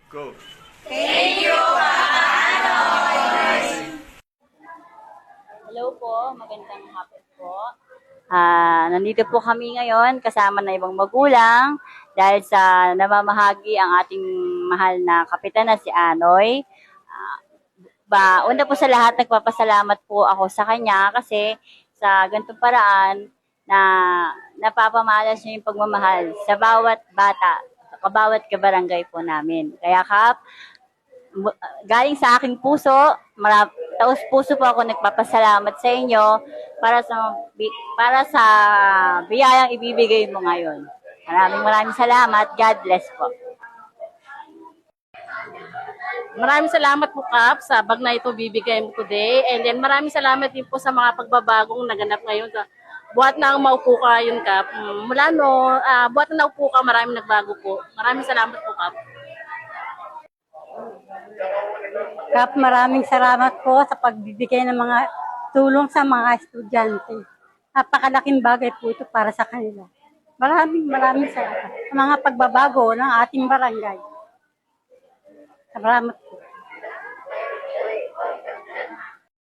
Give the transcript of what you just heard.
Go! Hello po, magandang hapon po. Nandito po kami ngayon kasama na ibang magulang dahil sa namamahagi ang ating mahal na kapitan na si Anoy. Una po sa lahat, nagpapasalamat po ako sa kanya kasi sa ganitong paraan na napapamalas niya yung pagmamahal sa bawat bata, bawat kabarangay po namin. Kaya Kap, galing sa aking puso, taos puso po ako nagpapasalamat sa inyo para sa biyayang ibibigay mo ngayon. Maraming salamat. God bless po. Maraming salamat po, Kap, sa bag na ito bibigay mo today. And then maraming salamat din po sa mga pagbabagong naganap ngayon. Buhat na ang maupo ka yun, Kap. Mula buhat na naupo ka, maraming nagbago po. Maraming salamat po, Kap. Kap, maraming salamat po sa pagbibigay ng mga tulong sa mga estudyante. Napakalaking bagay po ito para sa kanila. Maraming salamat sa mga pagbabago ng ating barangay. Salamat po.